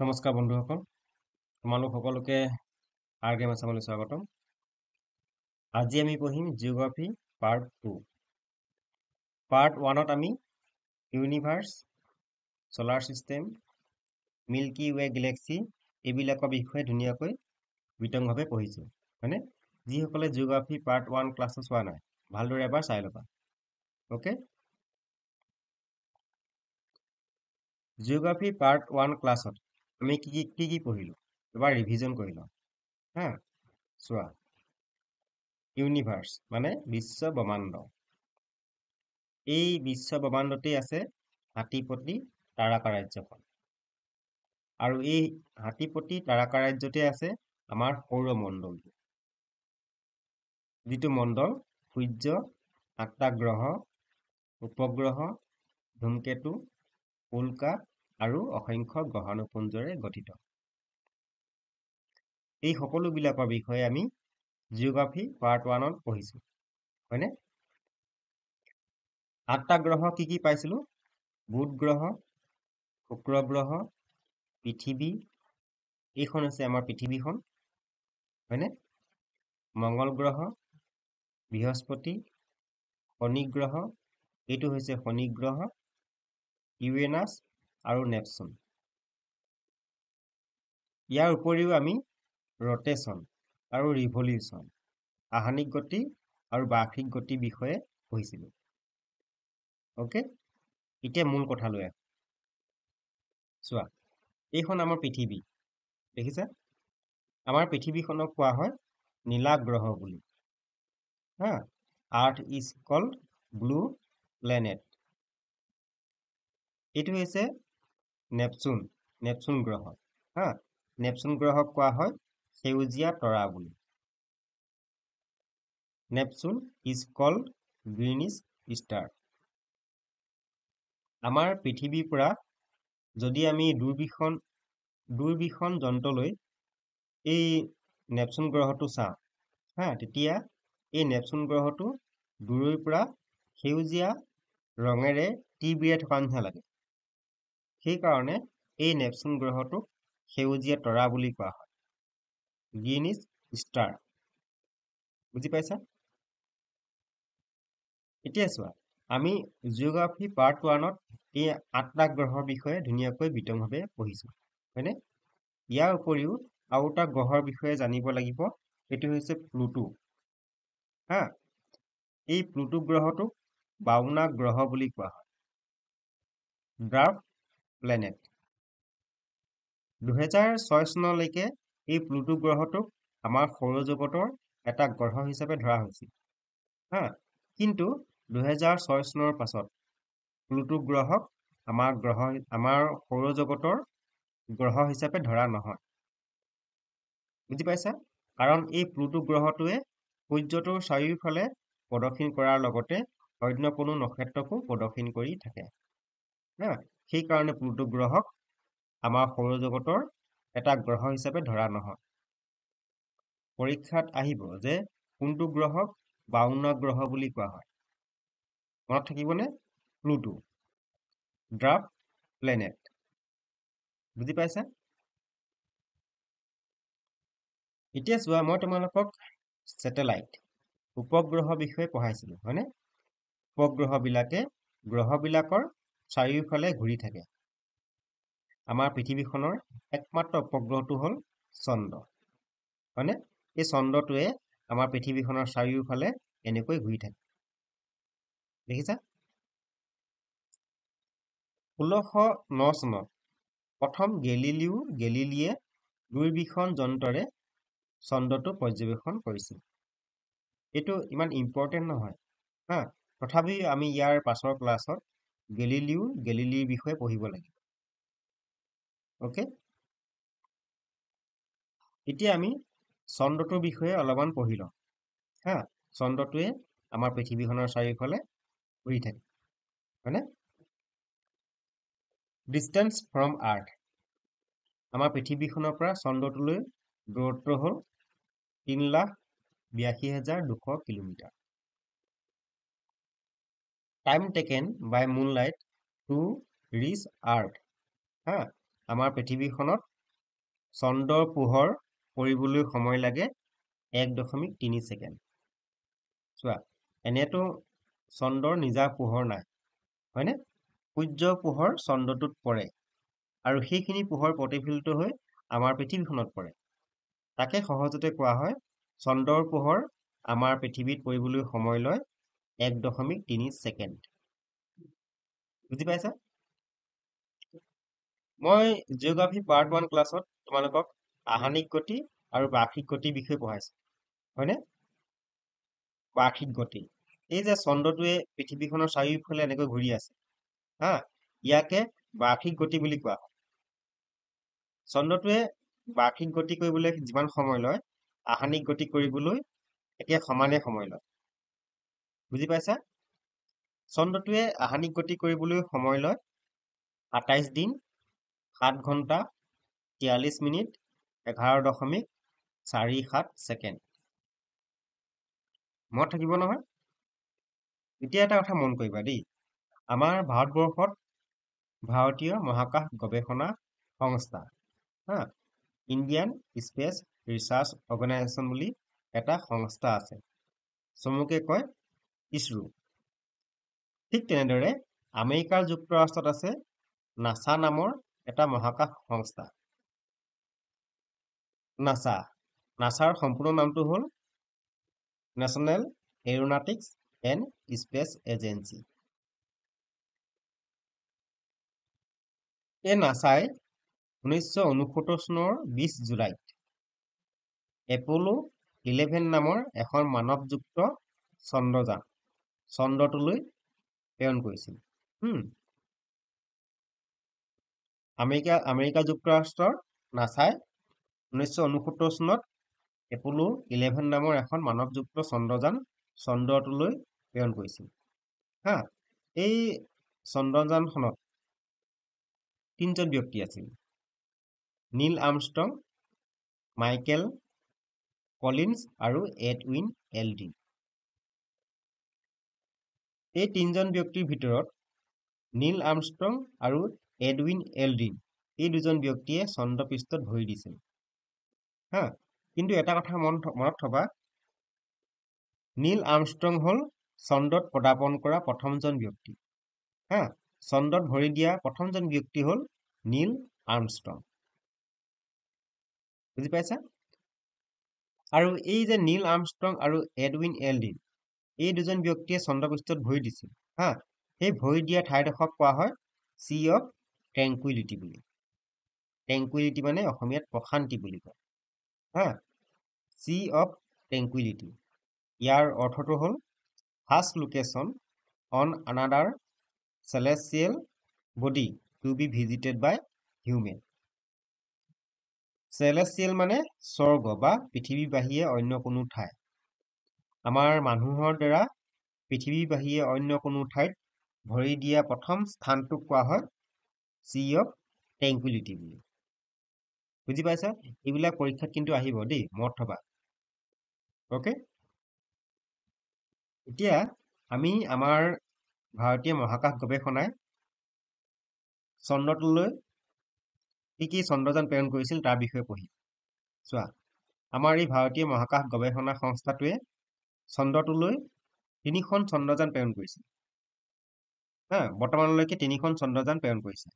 নমস্কাৰ বন্ধুসকল, তোমালোক সকলোকে আৰ আছামলৈ স্বাগতম। আজি আমি পঢ়িম জিঅ'গ্ৰাফী পাৰ্ট 2। পাৰ্ট 1ত আমি ইউনিভাৰ্ছ, ছলাৰ ছিষ্টেম, মিল্কী ৱে গেলেক্সি এইবিলাকৰ বিষয়ে ধুনীয়াকৈ বিতংভাৱে পঢ়িছোঁ, হয়নে? যিসকলে জিঅ'গ্ৰাফী পাৰ্ট 1 ক্লাছটো চোৱা নাই, ভালদৰে এবাৰ চাই ল'বা। অ'কে, জিঅ'গ্ৰাফী পাৰ্ট 1 ক্লাছত আমি কি পঢ়িলোঁ এবাৰ ৰিভিজন কৰি লওঁ। হা, চোৱা। ইউনিভাৰ্ছ মানে বিশ্ব ব্ৰহ্মাণ্ড। এই বিশ্ব ব্ৰহ্মাণ্ডতেই আছে হাতীপতি তাৰকা ৰাজ্যখন, আৰু এই হাতীপতি তাৰকা ৰাজ্যতে আছে আমাৰ সৌৰমণ্ডলটো, যিটো মণ্ডল সূৰ্য, 8টা গ্ৰহ, উপগ্ৰহ, ধূমকেতু, উল্কা আৰু অসংখ্য গ্ৰহাণুপুঞ্জৰে গঠিত। এই সকলোবিলাকৰ বিষয়ে আমি জিঅ'গ্ৰাফী পাৰ্ট 1ত পঢ়িছোঁ, হয়নে? 8টা গ্ৰহ কি পাইছিলোঁ? বুধ গ্ৰহ, শুক্ৰ গ্ৰহ, পৃথিৱী, এইখন হৈছে আমাৰ পৃথিৱীখন, হয়নে? মংগল গ্ৰহ, বৃহস্পতি, শনি গ্ৰহ, এইটো হৈছে শনি গ্ৰহ, ইউৰেনাছ আৰু নেপচুন। ইয়াৰ উপৰিও আমি ৰটেশ্যন আৰু ৰিভলিউশ্যন, আহানিক গতি আৰু বাৰ্ষিক গতিৰ বিষয়ে পঢ়িছিলোঁ। অ'কে, এতিয়া মূল কথালৈ আহোঁ। চোৱা, এইখন আমাৰ পৃথিৱী, দেখিছা? আমাৰ পৃথিৱীখনক কোৱা হয় নীলা গ্ৰহ বুলি। হা, earth is called blue planet. এইটো হৈছে নেপচুন গ্ৰহ। হা, নেপচুন গ্ৰহক কোৱা হয় সেউজীয়া তৰা বুলি। Neptune is called greenish star. আমাৰ পৃথিৱীৰ পৰা যদি আমি দূৰবীক্ষণ যন্ত্ৰলৈ এই নেপচুন গ্ৰহটো চাওঁ, হা, তেতিয়া এই নেপচুন গ্ৰহটো দূৰৈৰ পৰা সেউজীয়া ৰঙেৰে তিৰবিৰাই থকা নিচিনা লাগে। সেইকাৰণে এই নেপচুন গ্ৰহটোক সেউজীয়া তৰা বুলি কোৱা হয়, গ্ৰীনিছ ষ্টাৰ। বুজি পাইছা? এতিয়া চোৱা, আমি জিঅ'গ্ৰাফী পাৰ্ট 1ত এই 8টা গ্ৰহৰ বিষয়ে ধুনীয়াকৈ বিতংভাৱে পঢ়িছোঁ, হয়নে? ইয়াৰ উপৰিও আৰু এটা গ্ৰহৰ বিষয়ে জানিব লাগিব, সেইটো হৈছে প্লুটো। হা, এই প্লুটো গ্ৰহটোক 52 গ্ৰহ বুলি কোৱা হয়, ড্ৰাফ প্লেনেট। 2006 চনলৈকে এই প্লুটো গ্ৰহটোক আমাৰ সৌৰজগতৰ এটা গ্ৰহ হিচাপে ধৰা হৈছিল। হা, কিন্তু 2006 চনৰ পাছত প্লুটো গ্ৰহক আমাৰ সৌৰজগতৰ গ্ৰহ হিচাপে ধৰা নহয়। বুজি পাইছা? কাৰণ এই প্লুটো গ্ৰহটোৱে সূৰ্যটোৰ চাৰিওফালে প্ৰদক্ষিণ কৰাৰ লগতে অন্য কোনো নক্ষত্ৰকো প্ৰদক্ষিণ কৰি থাকে। হা, সেইকাৰণে প্লুটো গ্ৰহক আমাৰ সৌৰজগতৰ এটা গ্ৰহ হিচাপে ধৰা নহয়। পৰীক্ষাত আহিব যে কোনটো গ্ৰহক 52 গ্ৰহ বুলি কোৱা হয়। মনত থাকিবনে? Pluto, draft planet. বুজি পাইছা? এতিয়া চোৱা, মই তোমালোকক ছেটেলাইট, উপগ্ৰহ বিষয়ে পঢ়াইছিলোঁ, হয়নে? উপগ্ৰহবিলাকে গ্ৰহবিলাকৰ চাৰিওফালে ঘূৰি থাকে। আমাৰ পৃথিৱীখনৰ একমাত্ৰ উপগ্ৰহটো হ'ল চন্দ্ৰ, হয়নে? এই চন্দ্ৰটোৱে আমাৰ পৃথিৱীখনৰ চাৰিওফালে এনেকৈ ঘূৰি থাকে, দেখিছা? 1609 চনত প্ৰথম গেলিলিয়ে দূৰবীক্ষণ যন্ত্ৰৰে চন্দ্ৰটো পৰ্যবেক্ষণ কৰিছিল। এইটো ইমান ইম্পৰ্টেণ্ট নহয়, হা, তথাপিও আমি ইয়াৰ পাছৰ ক্লাছত গেলিলিৰ বিষয়ে পঢ়িব লাগিব। অ'কে, এতিয়া আমি চন্দ্ৰটোৰ বিষয়ে অলপমান পঢ়ি লওঁ। হা, চন্দ্ৰটোৱে আমাৰ পৃথিৱীখনৰ চাৰিওফালে ঘূৰি থাকে, হয়নে? ডিষ্টেন্স ফ্ৰম আৰ্থ, আমাৰ পৃথিৱীখনৰ পৰা চন্দ্ৰটোলৈ দূৰত্ব হ'ল 3,82,200 কিলোমিটাৰ। টাইম টেকেন বাই মুনলাইট টু ৰিচ আৰ্থ, হা, আমাৰ পৃথিৱীখনত চন্দ্ৰৰ পোহৰ পৰিবলৈ সময় লাগে 1.3 ছেকেণ্ড। চোৱা, এনেতো চন্দ্ৰৰ নিজা পোহৰ নাই, হয়নে? সূৰ্যৰ পোহৰ চন্দ্ৰটোত পৰে আৰু সেইখিনি পোহৰ প্ৰতিফলিত হৈ আমাৰ পৃথিৱীখনত পৰে। তাকে সহজতে কোৱা হয় চন্দ্ৰৰ পোহৰ আমাৰ পৃথিৱীত পৰিবলৈ সময় লয় 1.3 ছেকেণ্ড। বুজি পাইছা? মই জিঅ'গ্ৰাফী পাৰ্ট 1 ক্লাছত তোমালোকক আহানিক গতি আৰু বাৰ্ষিক গতিৰ বিষয়ে পঢ়াইছো, হয়নে? বাৰ্ষিক গতি, এই যে চন্দ্ৰটোৱে পৃথিৱীখনৰ চাৰিওফালে এনেকৈ ঘূৰি আছে, হা, ইয়াকে বাৰ্ষিক গতি বুলি কোৱা হয়। চন্দ্ৰটোৱে বাৰ্ষিক গতি কৰিবলৈ যিমান সময় লয়, আহানিক গতি কৰিবলৈ একে সমানে সময় লয়। বুজি পাইছা? চন্দ্ৰটোৱে আহানিক গতি কৰিবলৈ সময় লয় 27 দিন 7 ঘণ্টা 43 মিনিট 11.47 ছেকেণ্ড। মনত থাকিব নহয়? এতিয়া এটা কথা মন কৰিবা দেই, আমাৰ ভাৰতবৰ্ষত ভাৰতীয় মহাকাশ গৱেষণা সংস্থা, হা, ইণ্ডিয়ান স্পেচ ৰিচাৰ্চ অৰ্গেনাইজেশ্যন বুলি এটা সংস্থা আছে, চমুকে কয় ইছৰো। ঠিক তেনেদৰে আমেৰিকা যুক্তৰাষ্ট্ৰত আছে নাছা নামৰ এটা মহাকাশ সংস্থা। নাছাৰ সম্পূৰ্ণ নামটো হ'ল national aeronautics and space agency. এই নাছাই 1969 চনৰ 20 জুলাইত এপ'লো 11 নামৰ এখন মানৱযুক্ত চন্দ্ৰযান চন্দ্ৰটোলৈ প্ৰেৰণ কৰিছিল। আমেৰিকা যুক্তৰাষ্ট্ৰৰ নাছাই 1969 চনত এপ'লো 11 নামৰ এখন মানৱযুক্ত চন্দ্ৰযান চন্দ্ৰটোলৈ প্ৰেৰণ কৰিছিল। হা, এই চন্দ্ৰযানখনত 3জন ব্যক্তি আছিল, নীল আৰ্মষ্ট্ৰং, মাইকেল কলিন্স আৰু এডউইন এলড্ৰিন। এই 3জন ব্যক্তিৰ ভিতৰত নীল আৰ্মষ্ট্ৰং আৰু এডউইন এলড্ৰিন এই দুজন ব্যক্তিয়ে চন্দ্ৰপৃষ্ঠত ভৰি দিছিল। হা, কিন্তু এটা কথা মনত থবা, নীল আৰ্মষ্ট্ৰং হ'ল চন্দ্ৰত পদাৰ্পণ কৰা প্ৰথমজন ব্যক্তি। হা, চন্দ্ৰত ভৰি দিয়া প্ৰথমজন ব্যক্তি হ'ল নীল আৰ্মষ্ট্ৰং। বুজি পাইছা? আৰু এই যে নীল আৰ্মষ্ট্ৰং আৰু এডউইন এলড্ৰিন এই দুজন ব্যক্তিয়ে চন্দ্ৰপৃষ্ঠত ভৰি দিছিল। হা, সেই ভৰি দিয়া ঠাইডোখৰক কোৱা হয় চি অফ ট্ৰেংকুইলিটি বুলি। ট্ৰেংকুইলিটি মানে অসমীয়াত প্ৰশান্তি বুলি কয়। হা, চি অফ ট্ৰেংকুইলিটি, ইয়াৰ অৰ্থটো হ'ল first location on another celestial body to be visited by human. Celestial মানে স্বৰ্গ বা পৃথিৱীৰ বাহিৰে অন্য কোনো ঠাই। আমাৰ মানুহৰ দ্বাৰা পৃথিৱীৰ বাহিৰে অন্য কোনো ঠাইত ভৰি দিয়া প্ৰথম স্থানটোক কোৱা হয় চি অফ ট্ৰেংকুইলিটি বুলি। বুজি পাইছা? এইবিলাক পৰীক্ষাত কিন্তু আহিব দেই, মনত থবা। অ'কে, এতিয়া আমি আমাৰ ভাৰতীয় মহাকাশ গৱেষণাই চন্দ্ৰটোলৈ কি চন্দ্ৰযান প্ৰেৰণ কৰিছিল তাৰ বিষয়ে পঢ়িম। চোৱা, আমাৰ এই ভাৰতীয় মহাকাশ গৱেষণা সংস্থাটোৱে চন্দ্ৰটোলৈ 3খন চন্দ্ৰযান প্ৰেৰণ কৰিছিল। হা, বৰ্তমানলৈকে 3খন চন্দ্ৰযান প্ৰেৰণ কৰিছে।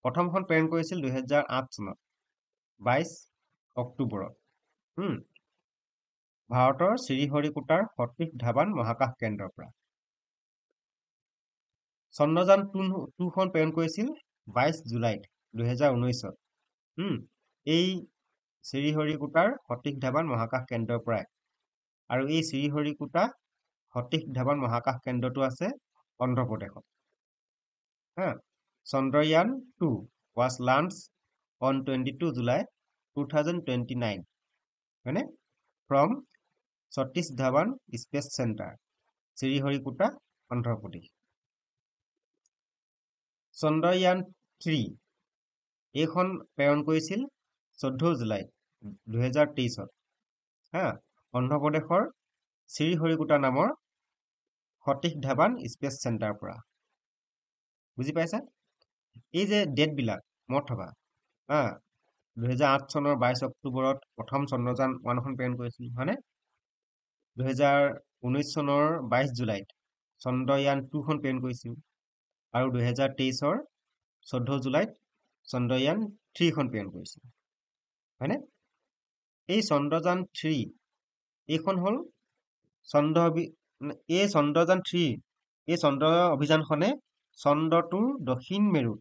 প্ৰথমখন প্ৰেৰণ কৰিছিল 2008 চনত 22 অক্টোবৰত ভাৰতৰ শ্ৰীহৰিকোটাৰ সতীশ ধাৱান মহাকাশ কেন্দ্ৰৰ পৰা। চন্দ্ৰযান 2খন প্ৰেৰণ কৰিছিল 22 জুলাইত 2019 এই শ্ৰীহৰিকোটাৰ সতীশ ধাৱান মহাকাশ কেন্দ্ৰৰ পৰাই। আৰু এই শ্ৰীহৰিকোটা সতীশ ধাৱান মহাকাশ কেন্দ্ৰটো আছে অন্ধ্ৰপ্ৰদেশত। হা, Chandrayaan 2 was launched on 22 July 2029 হয়নে, from Satish Dhawan space centre, Sriharikota, Andhra Pradesh. Chandrayaan 3 এইখন প্ৰেৰণ কৰিছিল 14 জুলাইত 2023। হা, অন্ধ্ৰপ্ৰদেশৰ শ্ৰীহৰিকোটা নামৰ সতীশ ধাৱান স্পেচ চেণ্টাৰৰ পৰা। বুজি পাইছা? এই যে ডেটবিলাক মনত থবা। হা, 2008 চনৰ 22 অক্টোবৰত প্ৰথম চন্দ্ৰযান 1খন প্ৰেৰণ কৰিছিল হয়নে? 2019 চনৰ 22 জুলাইত চন্দ্ৰয়ান 2খন প্ৰেৰণ কৰিছিল আৰু 2023 14 জুলাইত চন্দ্ৰয়ান 3খন প্ৰেৰণ কৰিছিল হয়নে? এই চন্দ্ৰযান 3 এইখন হ'ল এই চন্দ্ৰযান 3 এই চন্দ্ৰ অভিযানখনে চন্দ্ৰটোৰ দক্ষিণ মেৰুত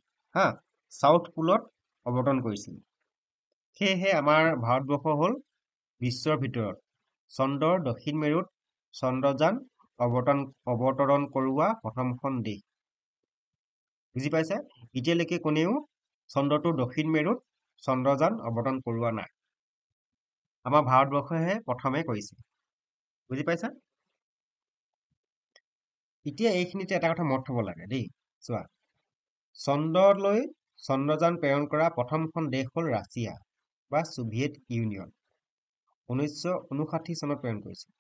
চাউথ পোলত অৱতৰণ কৰিছিল। সেয়েহে আমাৰ ভাৰতবৰ্ষ হ'ল বিশ্বৰ ভিতৰত চন্দ্ৰৰ দক্ষিণ মেৰুত চন্দ্ৰযান অৱতৰণ কৰোৱা প্ৰথমখন দেশ। বুজি পাইছে? এতিয়ালৈকে কোনেও চন্দ্ৰটোৰ দক্ষিণ মেৰুত চন্দ্ৰযান অৱতৰণ কৰোৱা নাই। আমাৰ ভাৰতবৰ্ষহে প্ৰথমে কৰিছে। বুজি পাইছা? এতিয়া এইখিনিতে এটা কথা মনত থব লাগে দেই। চোৱা, চন্দ্ৰলৈ চন্দ্ৰযান প্ৰেৰণ কৰা প্ৰথমখন দেশ হ'ল ৰাছিয়া বা ছোভিয়েট ইউনিয়ন। 1959 চনত প্ৰেৰণ কৰিছিল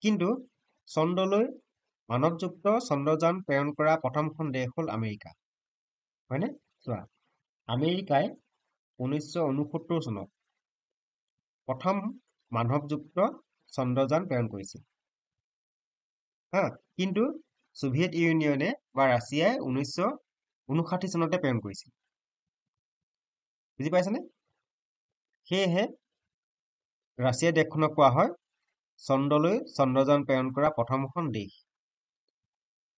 কিন্তু চন্দ্ৰলৈ মানৱযুক্ত চন্দ্ৰযান প্ৰেৰণ কৰা প্ৰথমখন দেশ হ'ল আমেৰিকা হয়নে? চোৱা, আমেৰিকাই 1969 চনত প্ৰথম মানৱযুক্ত চন্দ্ৰযান প্ৰেৰণ কৰিছিল কিন্তু ছোভিয়েট ইউনিয়নে বা ৰাছিয়াই 1959 চনতে প্ৰেৰণ কৰিছিল। বুজি পাইছেনে? সেয়েহে ৰাছিয়া দেশখনক কোৱা হয় চন্দ্ৰলৈ চন্দ্ৰযান প্ৰেৰণ কৰা প্ৰথমখন দেশ।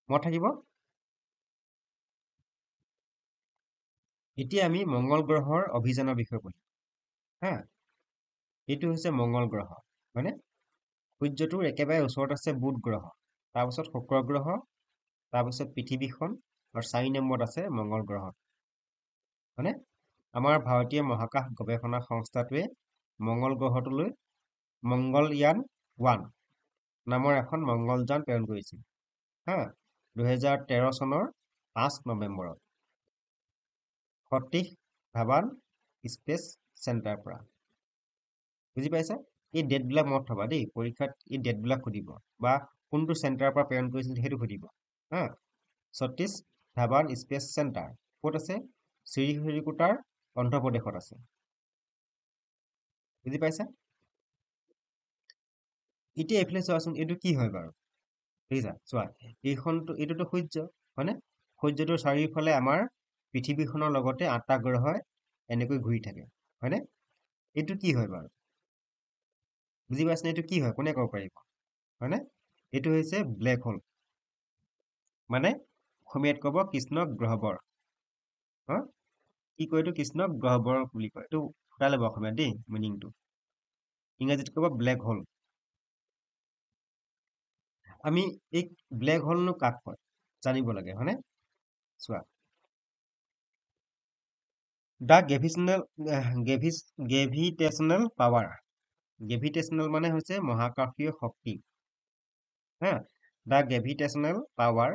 মনত থাকিব। এতিয়া আমি মংগল গ্ৰহৰ অভিযানৰ বিষয়ে পঢ়িম এইটো হৈছে মংগল গ্ৰহ হয়নে? সূৰ্যটোৰ একেবাৰে ওচৰত আছে বুধ গ্ৰহ, তাৰপিছত শুক্ৰ গ্ৰহ, তাৰপিছত পৃথিৱীখন আৰু 4 নম্বৰত আছে মংগল গ্ৰহ হয়নে? আমাৰ ভাৰতীয় মহাকাশ গৱেষণা সংস্থাটোৱে মংগল গ্ৰহটোলৈ মংগলয়ান 1 নামৰ এখন মংগলযান প্ৰেৰণ কৰিছিল 2013 চনৰ 5 নৱেম্বৰত সতীশ ধাৱান স্পেচ চেণ্টাৰৰ পৰা। বুজি পাইছা? এই ডেটবিলাক মনত থবা দেই, পৰীক্ষাত এই ডেটবিলাক সুধিব বা কোনটো চেণ্টাৰৰ পৰা প্ৰেৰণ কৰিছিল সেইটো সুধিব সতীশ ধাৱান স্পেচ চেণ্টাৰ ক'ত আছে? শ্ৰীহৰিকোটাৰ অন্ধ্ৰপ্ৰদেশত আছে। বুজি পাইছা? এতিয়া এইফালে চোৱাচোন, এইটো কি হয় বাৰু? বুজিছা? চোৱা, এইটোতো সূৰ্য হয়নে? সূৰ্যটোৰ চাৰিওফালে আমাৰ পৃথিৱীখনৰ লগতে 8টা গ্ৰহই এনেকৈ ঘূৰি থাকে হয়নে? এইটো কি হয় বাৰু? বুজি পাইছেনে? এইটো কি হয় কোনে ক'ব পাৰিব হয়নে? এইটো হৈছে ব্লেক হোল, মানে অসমীয়াত ক'ব কৃষ্ণ গহ্বৰ। কি কয় এইটো? কৃষ্ণ গহ্বৰ বুলি কয়। এইটো ফুটাই ল'ব অসমীয়াত দেই মিনিংটো। ইংৰাজীত ক'ব ব্লেক হোল। আমি এই ব্লেক হোলনো কাক কয় জানিব লাগে হয়নে? চোৱা, দ্য গ্ৰেভিটেশ্যনেল পাৱাৰ, গ্ৰেভিটেশ্যনেল মানে হৈছে মহাকাশীয় শক্তি the gravitational power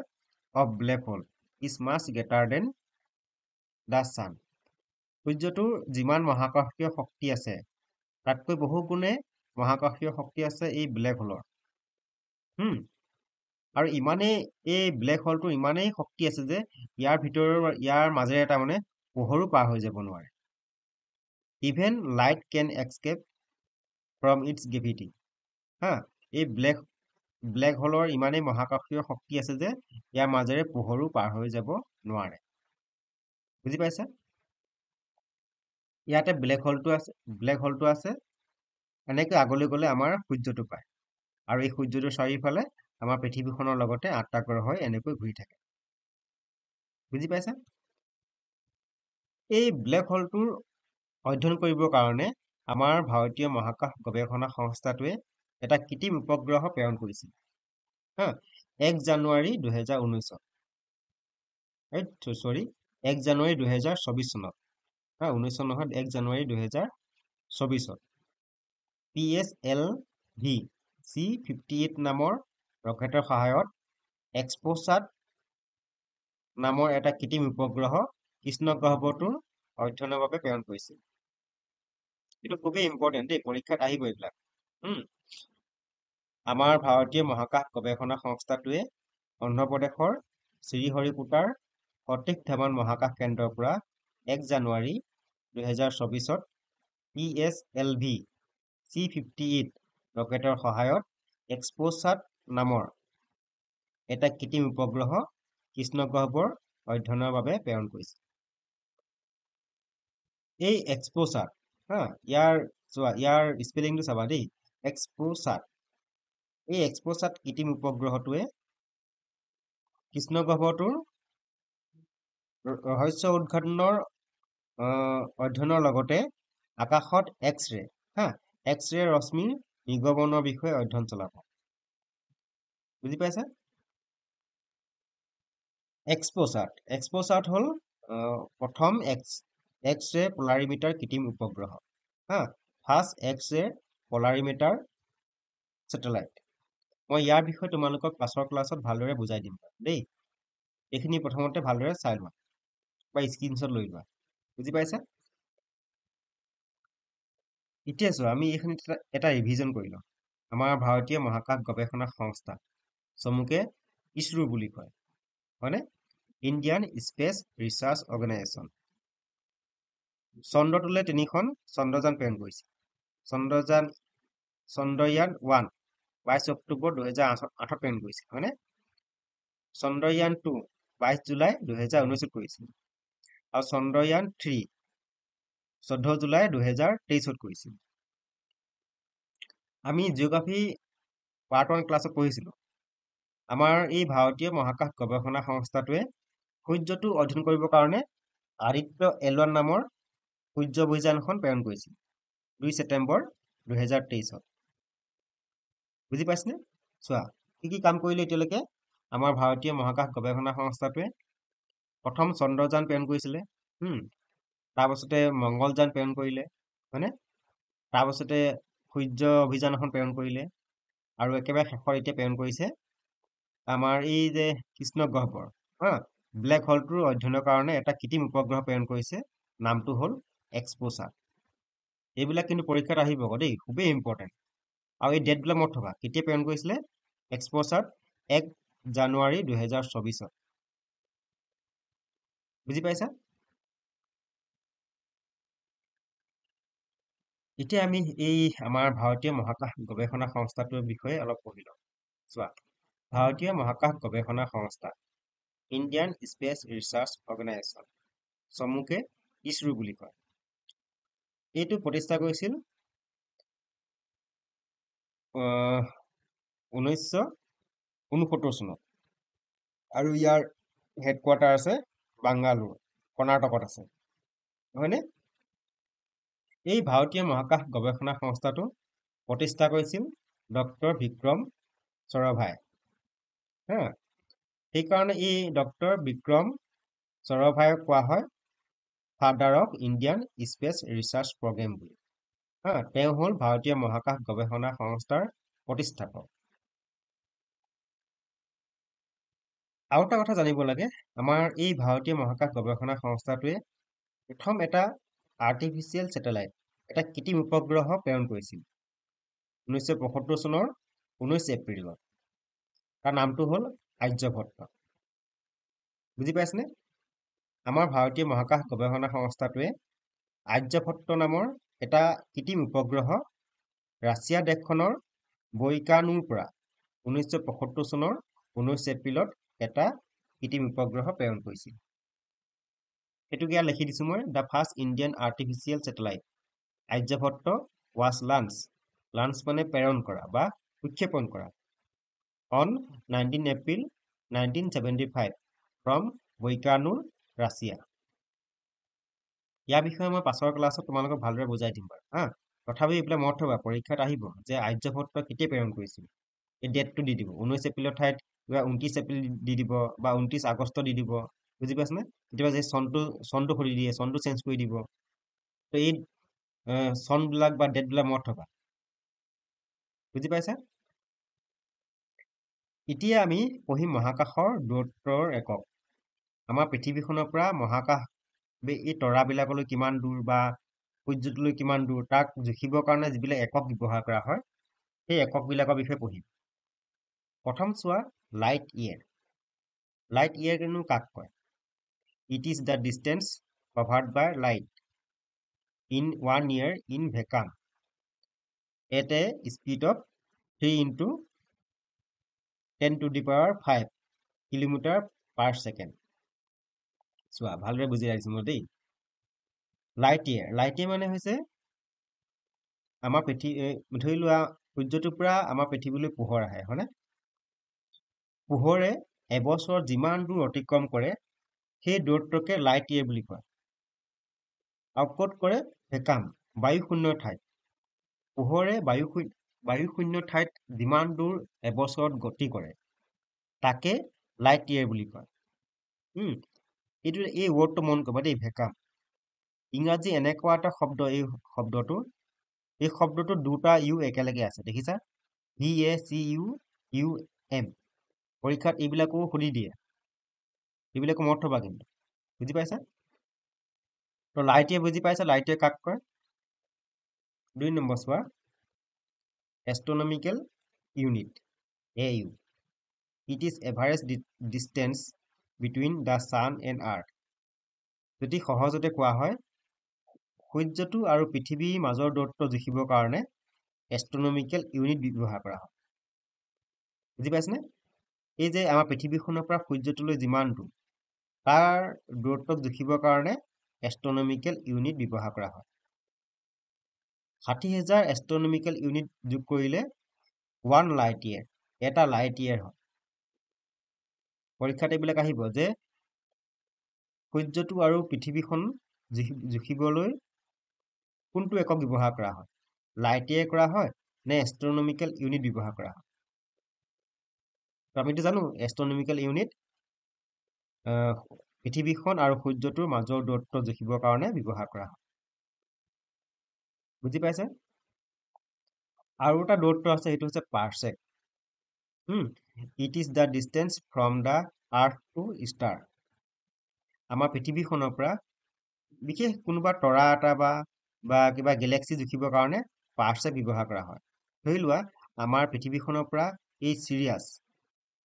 of black hole is much greater than the sun. সূৰ্যটোৰ যিমান মহাকাশীয় শক্তি আছে তাতকৈ বহু গুণে মহাকাশীয় শক্তি আছে এই ব্লেক হোলৰ আৰু ইমানেই এই ব্লেক হোলটোৰ ইমানেই শক্তি আছে যে ইয়াৰ মাজেৰে তাৰমানে পোহৰো পাৰ হৈ যাব নোৱাৰে। Even light can escape from its gravity এই ব্লেক হোলৰ ইমানেই মহাকাশীয় শক্তি আছে যে ইয়াৰ মাজেৰে পোহৰো পাৰ হৈ যাব নোৱাৰে। বুজি পাইছা? ইয়াতে ব্লেক হোলটো আছে এনেকৈ আগলৈ গ'লে আমাৰ সূৰ্যটো পায় আৰু এই সূৰ্যটোৰ চাৰিওফালে আমাৰ পৃথিৱীখনৰ লগতে 8টা গ্ৰহই এনেকৈ ঘূৰি থাকে। বুজি পাইছা? এই ব্লেক হোলটোৰ অধ্যয়ন কৰিবৰ কাৰণে আমাৰ ভাৰতীয় মহাকাশ গৱেষণা সংস্থাটোৱে এটা কৃত্ৰিম উপগ্ৰহ প্ৰেৰণ কৰিছিল 1 জানুৱাৰী 2024 চনত 19 নহয় 1 জানুৱাৰী 2024 PSLV C58 নামৰ ৰকেটৰ সহায়ত এক্সপ'ছাট নামৰ এটা কৃত্ৰিম উপগ্ৰহ কৃষ্ণ গহ্বৰটোৰ অধ্যয়নৰ বাবে প্ৰেৰণ কৰিছিল। এইটো খুবেই ইম্পৰ্টেণ্ট দেই, পৰীক্ষাত আহিব এইবিলাক। আমাৰ ভাৰতীয় মহাকাশ গৱেষণা সংস্থাটোৱে অন্ধ্ৰপ্ৰদেশৰ শ্ৰীহৰিকোটাৰ সতীশ ধাৱান মহাকাশ কেন্দ্ৰৰ পৰা 1 জানুৱাৰী 2024 PSLV C58 ৰকেটৰ সহায়ত এক্সপ'চাট নামৰ এটা কৃত্ৰিম উপগ্ৰহ কৃষ্ণ গহ্বৰ অধ্যয়নৰ বাবে প্ৰেৰণ কৰিছে। এই এক্সপ'চাট ইয়াৰ স্পেলিংটো চাবা দেই, এক্সপ'চাট। এই এক্সপ'চাট কৃত্ৰিম উপগ্ৰহটোৱে কৃষ্ণ গহ্বৰটোৰ ৰহস্য উদ্ঘাটনৰ অধ্যয়নৰ লগতে আকাশত এক্স-ৰে ৰশ্মিৰ নিৰ্গমনৰ বিষয়ে অধ্যয়ন চলাব। বুজি পাইছা? এক্সপ'চাট হ'ল প্ৰথম এক্স-ৰে পলাৰিমিটাৰ কৃত্ৰিম উপগ্ৰহ। First X-ray polarimeter satellite. মই ইয়াৰ বিষয়ে তোমালোকক পাছৰ ক্লাছত ভালদৰে বুজাই দিম দেই। এইখিনি প্ৰথমতে ভালদৰে চাই লোৱা বা স্ক্ৰীনশ্বট লৈ লোৱা। বুজি পাইছা? এতিয়া চোৱা, আমি এইখিনিত এটা ৰিভিজন কৰি লওঁ। আমাৰ ভাৰতীয় মহাকাশ গৱেষণা সংস্থা, চমুকে ইছৰো বুলি কয়, হয়নে? Indian space research organisation. চন্দ্ৰটোলৈ 3খন চন্দ্ৰযান প্ৰেৰণ কৰিছে। চন্দ্ৰয়ান 1 22 অক্টোবৰ 2008 প্ৰেৰণ কৰিছে, হয়নে? চন্দ্ৰয়ান 2 22 জুলাই 2019 কৰিছিল। আৰু চন্দ্ৰয়ান 3 14 জুলাই 2023 কৰিছিল। আমি জিঅ'গ্ৰাফী পাৰ্ট 1 ক্লাছত পঢ়িছিলোঁ। আমাৰ এই ভাৰতীয় মহাকাশ গৱেষণা সংস্থাটোৱে সূৰ্যটো অধ্যয়ন কৰিবৰ কাৰণে আদিত্য L1 নামৰ সূৰ্য অভিযানখন প্ৰেৰণ কৰিছিল 2 ছেপ্টেম্বৰ 2023। বুজি পাইছেনে? চোৱা, কি কাম কৰিলে এতিয়ালৈকে আমাৰ ভাৰতীয় মহাকাশ গৱেষণা সংস্থাটোৱে? প্ৰথম চন্দ্ৰযান প্ৰেৰণ কৰিছিলে, তাৰপাছতে মংগলযান প্ৰেৰণ কৰিলে, হয়নে? তাৰপাছতে সূৰ্য অভিযান এখন প্ৰেৰণ কৰিলে, আৰু একেবাৰে শেষত এতিয়া প্ৰেৰণ কৰিছে আমাৰ এই যে কৃষ্ণ গহ্বৰ ব্লেক হোলটোৰ অধ্যয়নৰ কাৰণে এটা কৃত্ৰিম উপগ্ৰহ প্ৰেৰণ কৰিছে, নামটো হ'ল এক্সপ'চাট। এইবিলাক কিন্তু পৰীক্ষাত আহিব দেই, খুবেই ইম্পৰ্টেণ্ট। আৰু এই ডেটবিলাক মনত থবা, কেতিয়া প্ৰেৰণ কৰিছিলে? এক্সপ'চাট 1 জানুৱাৰী 2024। বুজি পাইছা? এতিয়া আমি এই আমাৰ ভাৰতীয় মহাকাশ গৱেষণা সংস্থাটোৰ বিষয়ে অলপ পঢ়ি লওঁ। চোৱা, ভাৰতীয় মহাকাশ গৱেষণা সংস্থা, ইণ্ডিয়ান স্পেচ ৰিচাৰ্চ অৰ্গেনাইজেশ্যন, চমুকে ইছৰো বুলি কয়। এইটো প্ৰতিষ্ঠা কৰিছিল 1969 চনত, আৰু ইয়াৰ হেডকোৱাৰ্টাৰ আছে বাংগালোৰ, কৰ্ণাটকত আছে, হয়নে? এই ভাৰতীয় মহাকাশ গৱেষণা সংস্থাটো প্ৰতিষ্ঠা কৰিছিল ডক্টৰ বিক্ৰম সৰাভাই। সেইকাৰণে এই ডক্টৰ বিক্ৰম সৰাভাইক কোৱা হয় father of Indian space research programme বুলি। তেওঁ হ'ল ভাৰতীয় মহাকাশ গৱেষণা সংস্থাৰ প্ৰতিষ্ঠাপক। আৰু এটা কথা জানিব লাগে, আমাৰ এই ভাৰতীয় মহাকাশ গৱেষণা সংস্থাটোৱে প্ৰথম এটা আৰ্টিফিচিয়েল ছেটেলাইট, এটা কৃত্ৰিম উপগ্ৰহ প্ৰেৰণ কৰিছিল 1975 চনৰ 19 এপ্ৰিলত। তাৰ নামটো হ'ল আৰ্যভট্ট। বুজি পাইছেনে? আমাৰ ভাৰতীয় মহাকাশ গৱেষণা সংস্থাটোৱে আৰ্যভট্ট নামৰ এটা কৃত্ৰিম উপগ্ৰহ ৰাছিয়া দেশখনৰ বৈকানুৰ পৰা 1975 চনৰ 19 এপ্ৰিলত এটা কৃত্ৰিম উপগ্ৰহ প্ৰেৰণ কৰিছিল। সেইটোকে ইয়াত লিখি দিছো মই, the first Indian artificial satellite Aryabhata was launch মানে প্ৰেৰণ কৰা বা উৎক্ষেপণ কৰা on 19 April 1975 from Baikonur, Russia. ইয়াৰ বিষয়ে মই পাছৰ ক্লাছত তোমালোকক ভালদৰে বুজাই দিম বাৰু। তথাপি এইবিলাক মনত থবা, পৰীক্ষাত আহিব যে আৰ্যভট্ট কেতিয়া প্ৰেৰণ কৰিছিল। এই ডেটটো দি দিব, 19 এপ্ৰিলৰ ঠাইত 29 এপ্ৰিল দি দিব বা 29 আগষ্ট দি দিব। বুজি পাইছেনে? কেতিয়াবা যে চনটো সুধি দিয়ে, চনটো চেঞ্জ কৰি দিব। তো এই চনবিলাক বা ডেটবিলাক মনত থবা। বুজি পাইছা? এতিয়া আমি পঢ়িম মহাকাশৰ দূৰত্বৰ একক। আমাৰ পৃথিৱীখনৰ পৰা মহাকাশ এই তৰাবিলাকলৈ কিমান দূৰ বা সূৰ্যটোলৈ কিমান দূৰ, তাক জুখিবৰ কাৰণে যিবিলাক একক ব্যৱহাৰ কৰা হয়, সেই এককবিলাকৰ বিষয়ে পঢ়িম। প্ৰথম চোৱা, লাইট ইয়েৰ। লাইট ইয়েৰ কিন্তু কাক কয়? It is the distance covered by light in 1 year in vacuum at a speed of 3 into 10 to the power 5 kilometre per second. চোৱা ভালদৰে বুজি ৰাখিছো মই দেই। লাইট ইয়েৰ মানে হৈছে আমাৰ ধৰি লোৱা সূৰ্যটোৰ পৰা আমাৰ পৃথিৱীলৈ পোহৰ আহে হয়নে? পোহৰে এবছৰত যিমান দূৰ অতিক্ৰম কৰে সেই দূৰত্বকে লাইট ইয়েৰ বুলি কয়। আৰু ক'ত কৰে? ভেকাম, বায়ু শূন্য ঠাইত। পোহৰে বায়ু শূন্য ঠাইত যিমান দূৰ এবছৰত গতি কৰে তাকে লাইট ইয়েৰ বুলি কয়। এই ৱৰ্ডটো মন কৰিবা দেই, ভেকাম। ইংৰাজী এনেকুৱা এটা শব্দ এই শব্দটো দুটা ইউ একেলগে আছে, দেখিছা? VACUUM। পৰীক্ষাত এইবিলাকো সুধি দিয়ে, এইবিলাকো মনত থবা কিন্তু, বুজি পাইছা? তো লাইট ইয়েৰ বুজি পাইছা, লাইট ইয়েৰ কাক কয়? 2 নম্বৰ চোৱা, astronomical unit, AU। It is average distance between the sun and earth। যদি সহজতে কোৱা হয় সূৰ্যটো আৰু পৃথিৱীৰ মাজৰ দূৰত্ব জুখিবৰ কাৰণে এষ্ট্ৰনমিকেল ইউনিট ব্যৱহাৰ কৰা হয়। বুজি পাইছেনে? এই যে আমাৰ পৃথিৱীখনৰ পৰা সূৰ্যটোলৈ যিমান দূৰ তাৰ দূৰত্বক জুখিবৰ কাৰণে এষ্ট্ৰনমিকেল ইউনিট ব্যৱহাৰ কৰা হয়। 60,000 এষ্ট্ৰনমিকেল ইউনিট যোগ কৰিলে 1 লাইট ইয়েৰ, এটা লাইট ইয়েৰ হয়। পৰীক্ষাত এইবিলাক আহিব যে সূৰ্যটো আৰু পৃথিৱীখন জুখিবলৈ কোনটো একক ব্যৱহাৰ কৰা হয়? লাইট ইয়েৰ কৰা হয় নে এষ্ট্ৰনমিকেল ইউনিট ব্যৱহাৰ কৰা হয়? আমিতো জানো এষ্ট্ৰনমিকেল ইউনিট পৃথিৱীখন আৰু সূৰ্যটোৰ মাজৰ দূৰত্ব জুখিবৰ কাৰণে ব্যৱহাৰ কৰা হয়। বুজি পাইছে? আৰু এটা দূৰত্ব আছে, সেইটো হৈছে parsec. It is the distance from the earth to star. আমাৰ পৃথিৱীখনৰ পৰা বিশেষ কোনোবা তৰা এটা বা কিবা গেলেক্সি জুখিবৰ কাৰণে পাৰছেক ব্যৱহাৰ কৰা হয়। ধৰি লোৱা আমাৰ পৃথিৱীখনৰ পৰা এই চিৰিয়াছ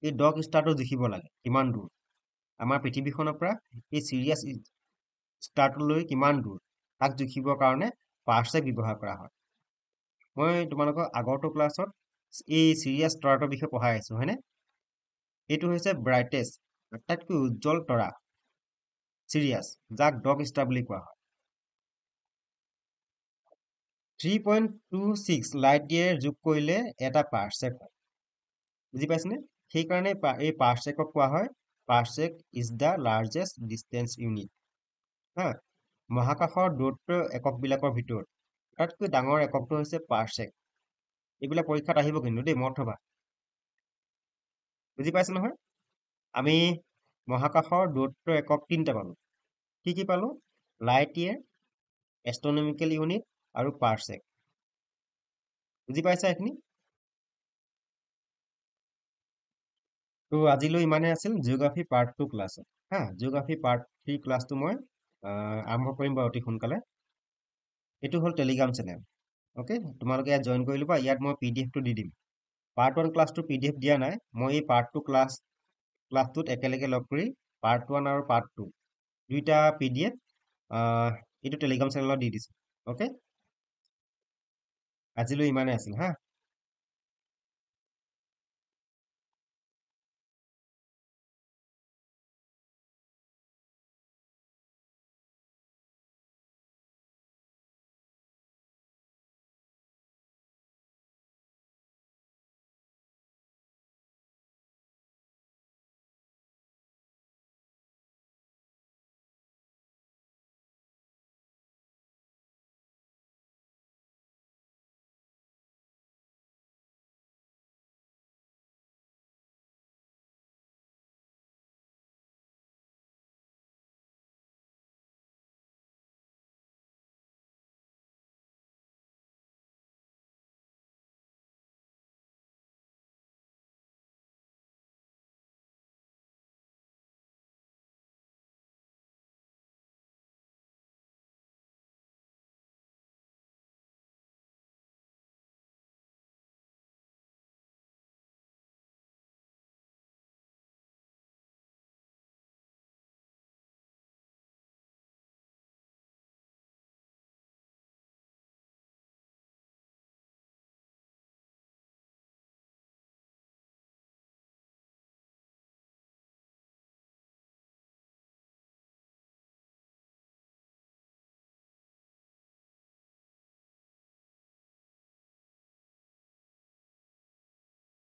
এই ডগ ষ্টাৰটো জুখিব লাগে কিমান দূৰ। আমাৰ পৃথিৱীখনৰ পৰা এই চিৰিয়াছ ষ্টাৰটোলৈ কিমান দূৰ তাক জুখিবৰ কাৰণে পাৰছেক ব্যৱহাৰ কৰা হয়। মই তোমালোকক আগৰটো ক্লাছত এই চিৰিয়াছ ষ্টাৰটোৰ বিষয়ে পঢ়াই আছো, হয়নে? এইটো হৈছে ব্ৰাইটেষ্ট, আটাইতকৈ উজ্জ্বল তৰা চিৰিয়াছ, যাক ডগ ষ্টাৰ বুলি কোৱা হয়। 3.26 লাইট ইয়েৰ যোগ কৰিলে এটা পাৰছেক হয়। বুজি পাইছেনে? সেইকাৰণে এই পাৰছেকক কোৱা হয় parsec is the largest distance unit. মহাকাশৰ দূৰত্ব এককবিলাকৰ ভিতৰত আটাইতকৈ ডাঙৰ এককটো হৈছে পাৰছেক। এইবিলাক পৰীক্ষাত আহিব কিন্তু দেই, মনত থবা। বুজি পাইছে নহয়? আমি মহাকাশৰ দূৰত্ব একক 3টা পালো। কি পালো? লাইট ইয়েৰ, এষ্ট্ৰনমিকেল ইউনিট আৰু পাৰছেক। বুজি পাইছা এইখিনি? তো আজিলৈ ইমানে আছিল geography part 2 class. Geography part 3 ক্লাছটো মই আৰম্ভ কৰিম বাৰু অতি সোনকালে। এইটো হ'ল টেলিগ্ৰাম চেনেল। অ'কে, তোমালোকে ইয়াত জইন কৰি ল'বা। ইয়াত মই PDF টো দি দিম। পাৰ্ট 1 ক্লাছটো PDF দিয়া নাই, মই এই পাৰ্ট 2 ক্লাছটোত একেলগে লগ কৰি পাৰ্ট 1 আৰু পাৰ্ট 2 দুইটা PDF এইটো টেলিগ্ৰাম চেনেলত দি দিছো। অ'কে, আজিলৈ ইমানে আছিল।